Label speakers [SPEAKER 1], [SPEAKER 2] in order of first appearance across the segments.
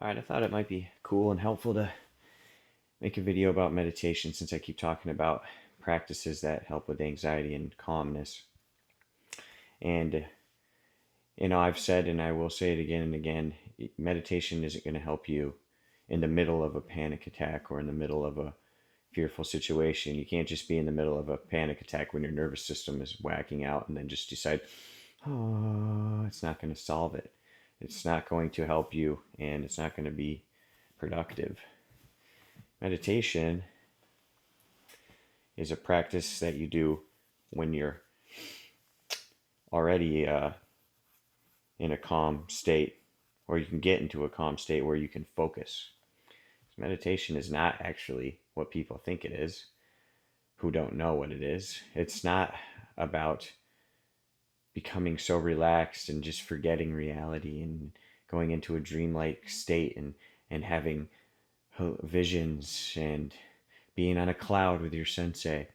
[SPEAKER 1] Alright, I thought it might be cool and helpful to make a video about meditation since I keep talking about practices that help with anxiety and calmness. And, I've said and I will say it again and again, meditation isn't going to help you in the middle of a panic attack or in the middle of a fearful situation. You can't just be in the middle of a panic attack when your nervous system is whacking out and then just decide, oh, it's not going to solve it. It's not going to help you and it's not going to be productive. Meditation is a practice that you do when you're already in a calm state, or you can get into a calm state where you can focus. Meditation is not actually what people think it is, who don't know what it is. It's not about becoming so relaxed and just forgetting reality and going into a dreamlike state and having visions and being on a cloud with your sensei.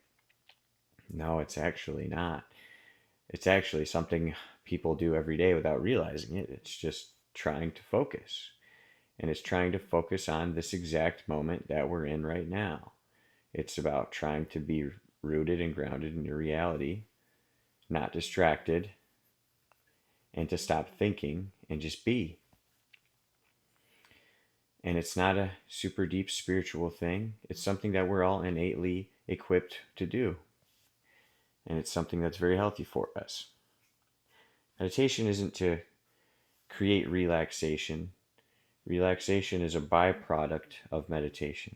[SPEAKER 1] No, it's actually not. It's actually something people do every day without realizing it. It's just trying to focus. And it's trying to focus on this exact moment that we're in right now. It's about trying to be rooted and grounded in your reality, not distracted, and to stop thinking and just be. And it's not a super deep spiritual thing. It's something that we're all innately equipped to do. And it's something that's very healthy for us. Meditation isn't to create relaxation. Relaxation is a byproduct of meditation.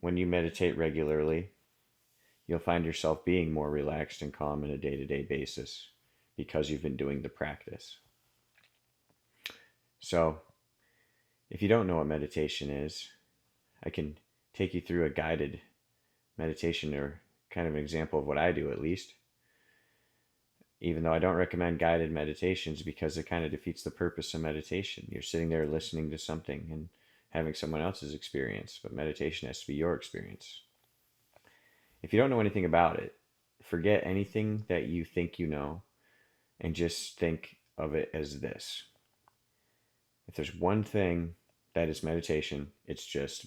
[SPEAKER 1] When you meditate regularly, you'll find yourself being more relaxed and calm on a day-to-day basis because you've been doing the practice. So, if you don't know what meditation is, I can take you through a guided meditation or kind of an example of what I do at least. Even though I don't recommend guided meditations because it kind of defeats the purpose of meditation. You're sitting there listening to something and having someone else's experience, but meditation has to be your experience. If you don't know anything about it, forget anything that you think you know and just think of it as this. If there's one thing that is meditation, it's just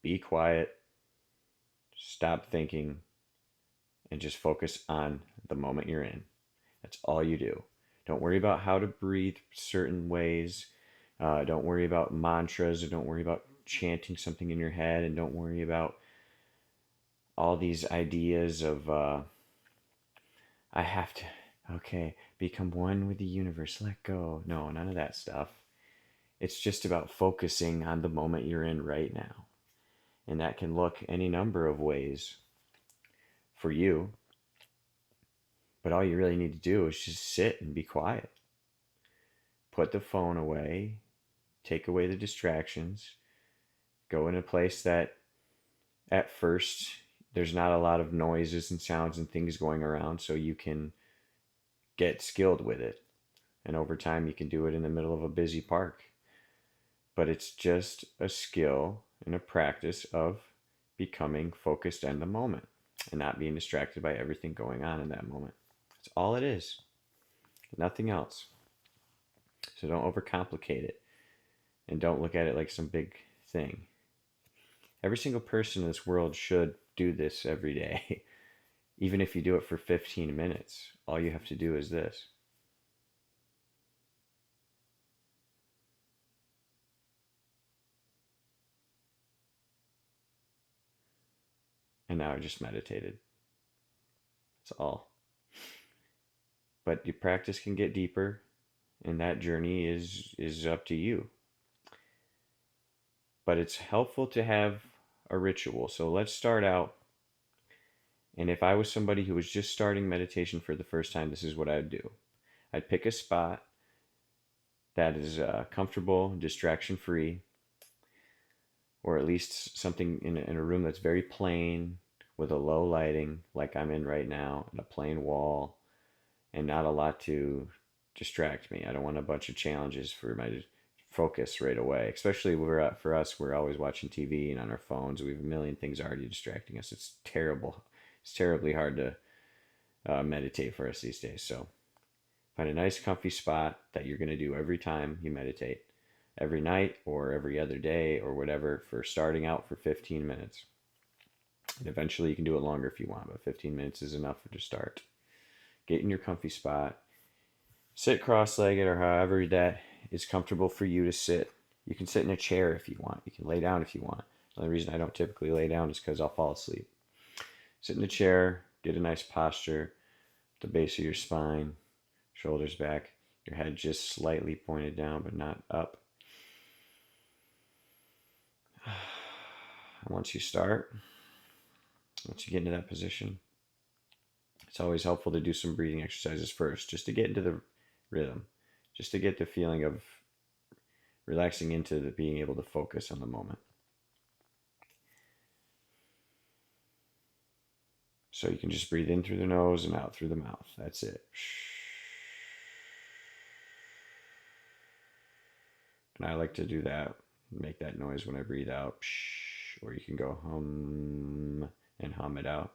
[SPEAKER 1] be quiet, stop thinking, and just focus on the moment you're in. That's all you do. Don't worry about how to breathe certain ways. Don't worry about mantras, or don't worry about chanting something in your head, and don't worry about all these ideas of I have to, okay, become one with the universe, let go. No, none of that stuff. It's just about focusing on the moment you're in right now. And that can look any number of ways for you. But all you really need to do is just sit and be quiet. Put the phone away, take away the distractions, go in a place that at first there's not a lot of noises and sounds and things going around, so you can get skilled with it. And over time you can do it in the middle of a busy park. But it's just a skill and a practice of becoming focused in the moment and not being distracted by everything going on in that moment. That's all it is. Nothing else. So don't overcomplicate it and don't look at it like some big thing. Every single person in this world should do this every day. Even if you do it for 15 minutes, all you have to do is this. And now I just meditated. That's all. But your practice can get deeper, and that journey is up to you. But it's helpful to have a ritual. So let's start out. And if I was somebody who was just starting meditation for the first time, this is what I'd do. I'd pick a spot that is comfortable, distraction free, or at least something in a room that's very plain with a low lighting like I'm in right now, and a plain wall, and not a lot to distract me. I don't want a bunch of challenges for my focus right away. Especially for us, we're always watching TV and on our phones. We have a million things already distracting us. It's terrible. It's terribly hard to meditate for us these days. So find a nice comfy spot that you're going to do every time you meditate. every night or every other day or whatever for starting out for 15 minutes. And eventually you can do it longer if you want, but 15 minutes is enough to start. Get in your comfy spot. Sit cross-legged or however that is comfortable for you to sit. You can sit in a chair if you want. You can lay down if you want. The only reason I don't typically lay down is because I'll fall asleep. Sit in a chair, get a nice posture, the base of your spine, shoulders back, your head just slightly pointed down but not up. And once you get into that position, it's always helpful to do some breathing exercises first, just to get into the rhythm, just to get the feeling of relaxing into the being able to focus on the moment. So you can just breathe in through the nose and out through the mouth. That's it. And I like to do that, make that noise when I breathe out. Or you can go hum and hum it out.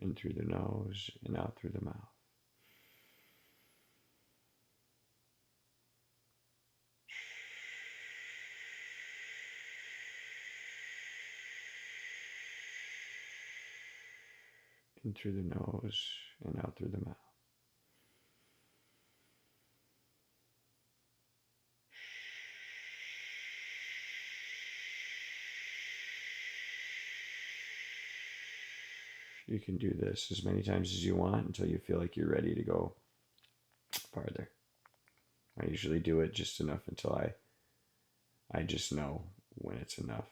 [SPEAKER 1] In through the nose and out through the mouth. In through the nose and out through the mouth. You can do this as many times as you want until you feel like you're ready to go farther. I usually do it just enough until I just know when it's enough.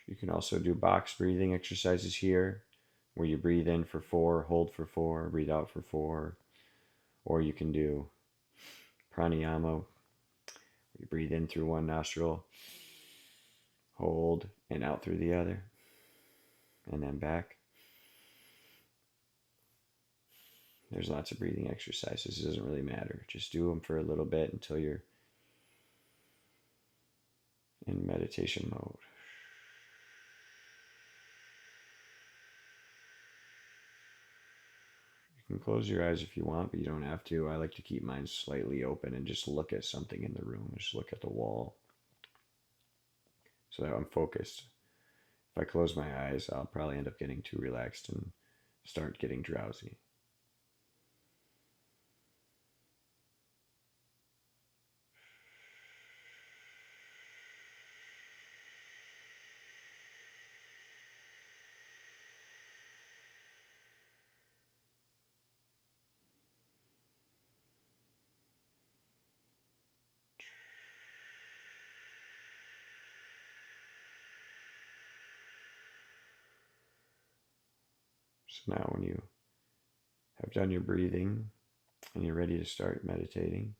[SPEAKER 1] You can also do box breathing exercises here, where you breathe in for 4, hold for 4, breathe out for 4. Or you can do pranayama, where you breathe in through one nostril, hold, and out through the other, and then back. There's lots of breathing exercises. It doesn't really matter. Just do them for a little bit until you're in meditation mode. You can close your eyes if you want, but you don't have to. I like to keep mine slightly open and just look at something in the room. Just look at the wall so that I'm focused. If I close my eyes, I'll probably end up getting too relaxed and start getting drowsy. So now when you have done your breathing and you're ready to start meditating,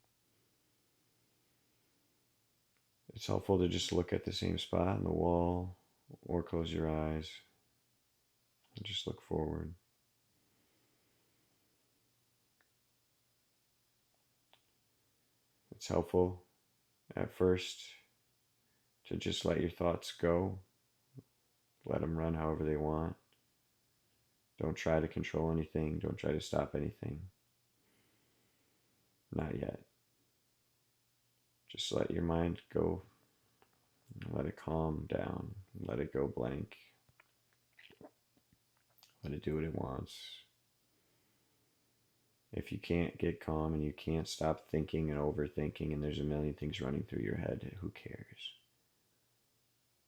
[SPEAKER 1] it's helpful to just look at the same spot on the wall or close your eyes and just look forward. It's helpful at first to just let your thoughts go, let them run however they want. Don't try to control anything. Don't try to stop anything. Not yet. Just let your mind go. Let it calm down. Let it go blank. Let it do what it wants. If you can't get calm and you can't stop thinking and overthinking and there's a million things running through your head, who cares?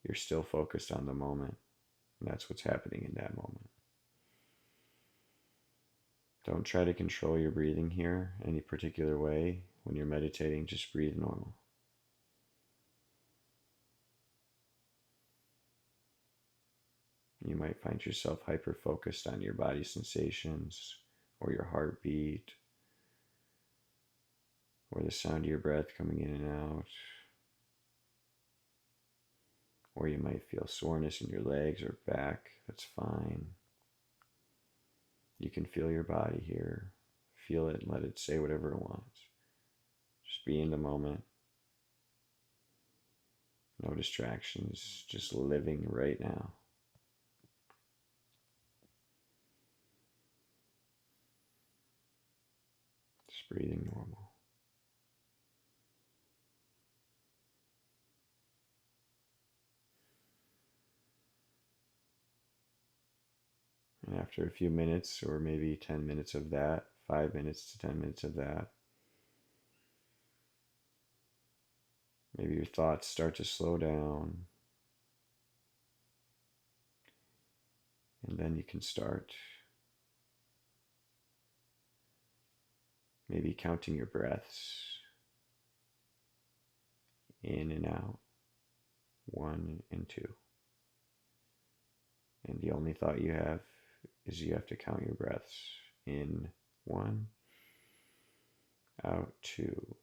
[SPEAKER 1] You're still focused on the moment. And that's what's happening in that moment. Don't try to control your breathing here any particular way. When you're meditating, just breathe normal. You might find yourself hyper-focused on your body sensations or your heartbeat or the sound of your breath coming in and out. Or you might feel soreness in your legs or back. That's fine. You can feel your body here. Feel it and let it say whatever it wants. Just be in the moment. No distractions. Just living right now. Just breathing normal. And after a few minutes, or maybe 10 minutes of that, 5 minutes to 10 minutes of that, maybe your thoughts start to slow down. And then you can start maybe counting your breaths in and out, 1 and 2. And the only thought you have is you have to count your breaths in 1, out 2.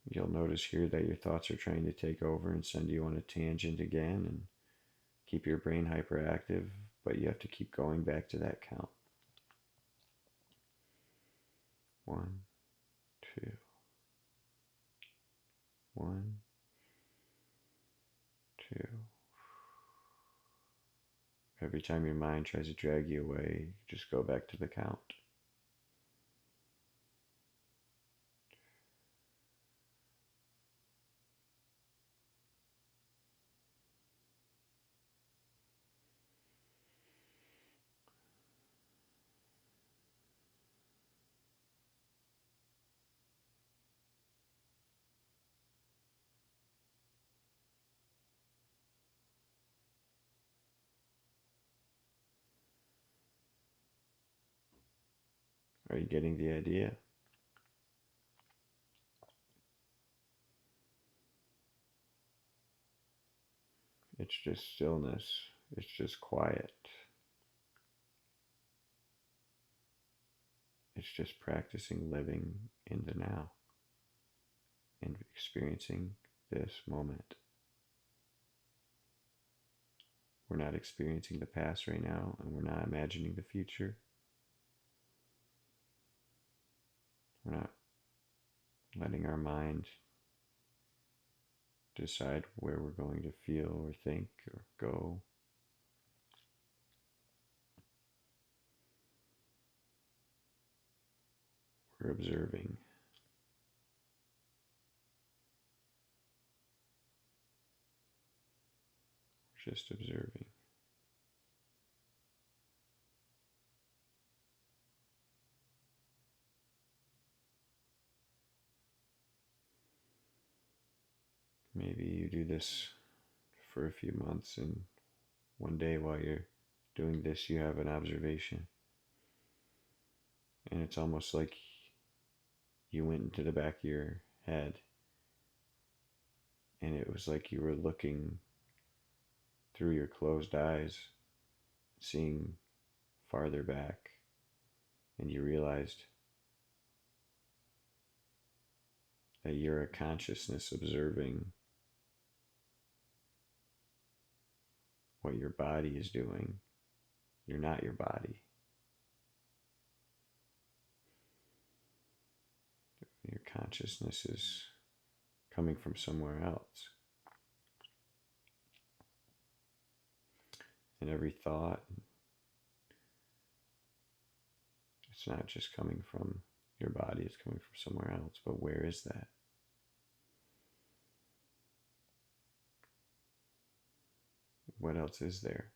[SPEAKER 1] You'll notice here that your thoughts are trying to take over and send you on a tangent again and keep your brain hyperactive, but you have to keep going back to that count. 1, 2, 1, 2. Every time your mind tries to drag you away, just go back to the count. Are you getting the idea? It's just stillness. It's just quiet. It's just practicing living in the now and experiencing this moment. We're not experiencing the past right now, and we're not imagining the future. We're not letting our mind decide where we're going to feel or think or go. We're observing. We're just observing. Maybe you do this for a few months, and one day while you're doing this, you have an observation. And it's almost like you went into the back of your head, and it was like you were looking through your closed eyes, seeing farther back, and you realized that you're a consciousness observing what your body is doing. You're not your body. Your consciousness is coming from somewhere else. And every thought, it's not just coming from your body, it's coming from somewhere else. But where is that? What else is there?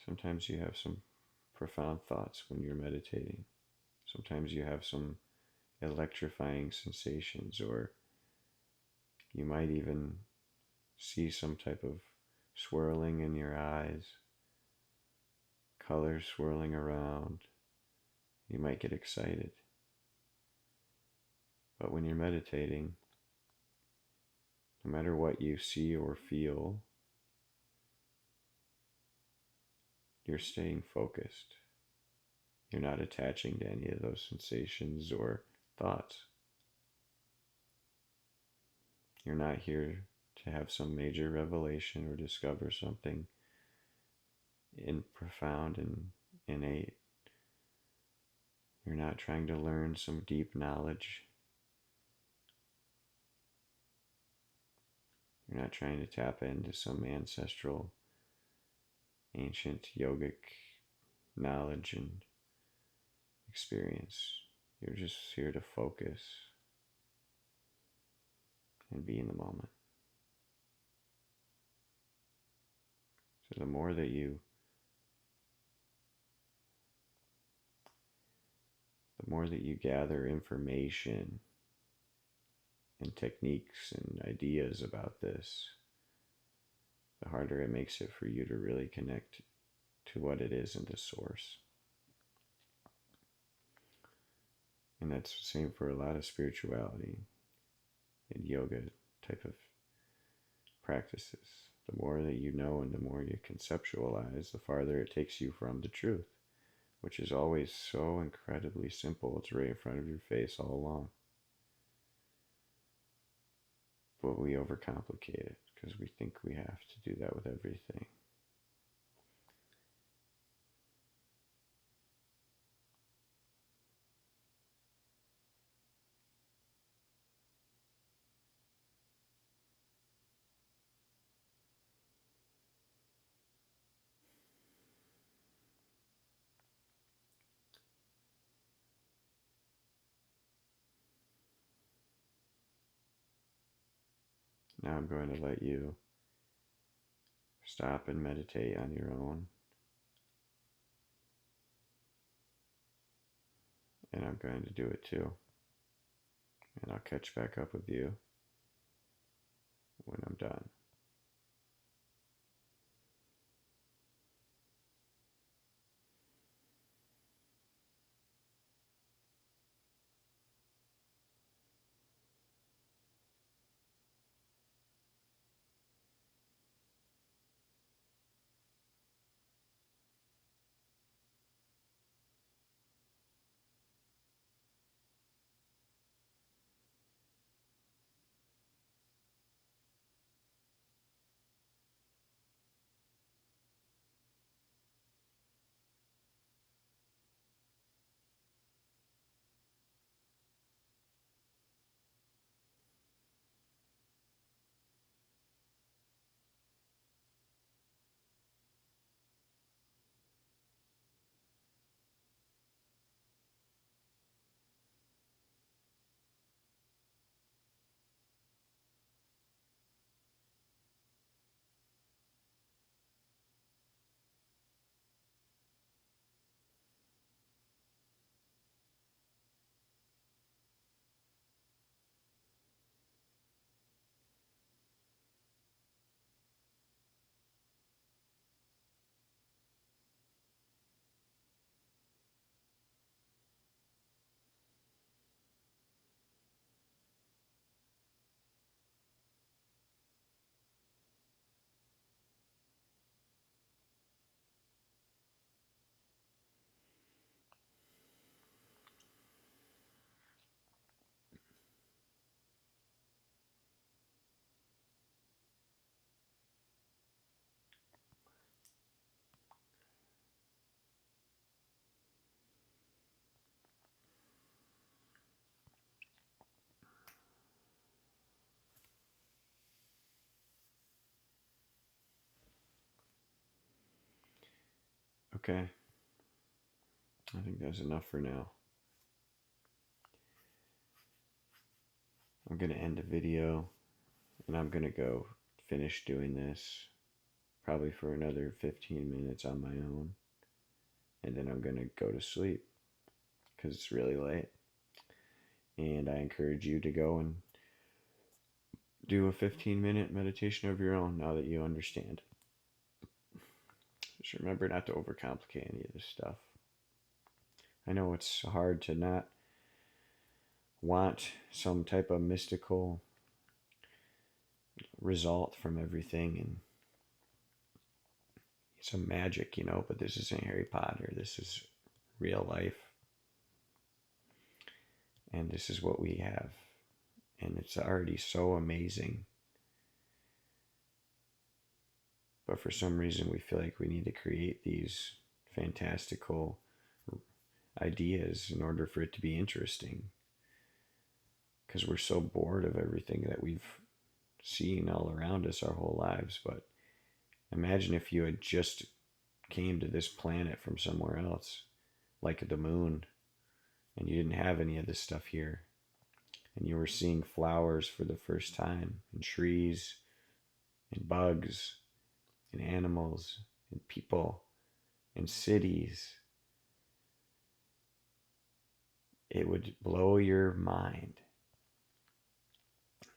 [SPEAKER 1] Sometimes you have some profound thoughts when you're meditating. Sometimes you have some electrifying sensations or You might even see some type of swirling in your eyes, colors swirling around. You might get excited. But when you're meditating, no matter what you see or feel, you're staying focused. You're not attaching to any of those sensations or thoughts. You're not here to have some major revelation or discover something profound and innate. You're not trying to learn some deep knowledge. You're not trying to tap into some ancestral, ancient yogic knowledge and experience. You're just here to focus and be in the moment. So the more that you gather information and techniques and ideas about this, the harder it makes it for you to really connect to what it is and the source. And that's the same for a lot of spirituality and yoga type of practices. The more that you know and the more you conceptualize, the farther it takes you from the truth, which is always so incredibly simple. It's right in front of your face all along. But we overcomplicate it because we think we have to do that with everything. Now I'm going to let you stop and meditate on your own. And I'm going to do it too. And I'll catch back up with you when I'm done. Okay. I think that's enough for now. I'm going to end the video and I'm going to go finish doing this probably for another 15 minutes on my own. And then I'm going to go to sleep because it's really late. And I encourage you to go and do a 15-minute meditation of your own now that you understand. Just remember not to overcomplicate any of this stuff. I know it's hard to not want some type of mystical result from everything and some magic, but this isn't Harry Potter. This is real life. And this is what we have. And it's already so amazing. But for some reason, we feel like we need to create these fantastical ideas in order for it to be interesting. Because we're so bored of everything that we've seen all around us our whole lives. But imagine if you had just came to this planet from somewhere else, like the moon, and you didn't have any of this stuff here. And you were seeing flowers for the first time, and trees, and bugs, and animals, and people, and cities. It would blow your mind.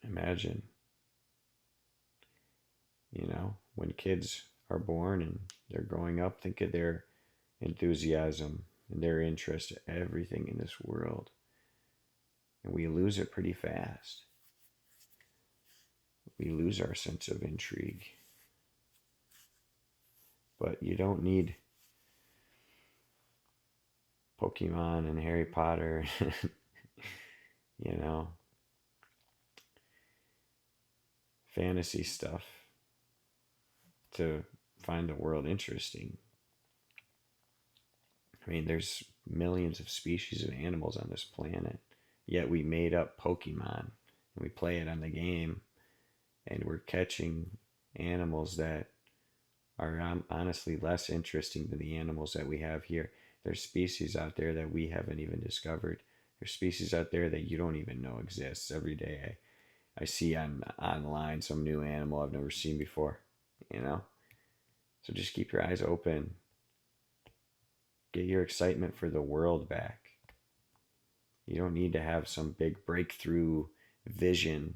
[SPEAKER 1] Imagine, when kids are born and they're growing up, think of their enthusiasm and their interest in everything in this world. And we lose it pretty fast. We lose our sense of intrigue. But you don't need Pokemon and Harry Potter, fantasy stuff to find the world interesting. I mean, there's millions of species of animals on this planet, yet we made up Pokemon and we play it on the game, and we're catching animals that are honestly less interesting than the animals that we have here. There's species out there that we haven't even discovered. There's species out there that you don't even know exists. Every day I see online some new animal I've never seen before, So just keep your eyes open. Get your excitement for the world back. You don't need to have some big breakthrough vision.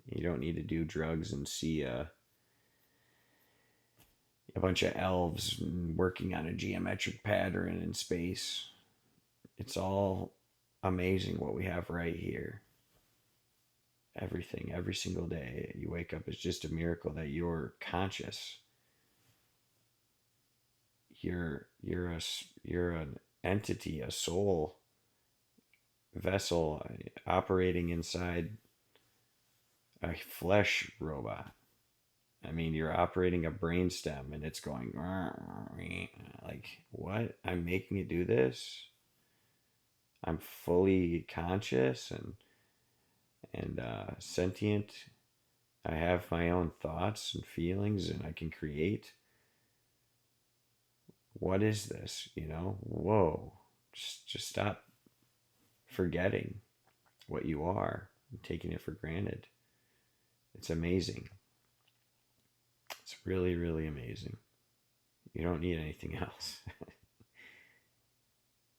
[SPEAKER 1] You don't need to do drugs and see a bunch of elves working on a geometric pattern in space. It's all amazing what we have right here. Everything, every single day you wake up is just a miracle that you're conscious. You're an entity, a soul vessel operating inside a flesh robot. I mean, you're operating a brainstem and it's going like, what? I'm making it do this? I'm fully conscious and sentient. I have my own thoughts and feelings and I can create. What is this? Whoa. Just stop forgetting what you are and taking it for granted. It's amazing. It's really, really amazing. You don't need anything else.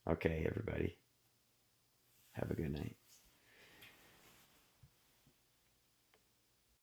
[SPEAKER 1] Okay, everybody. Have a good night.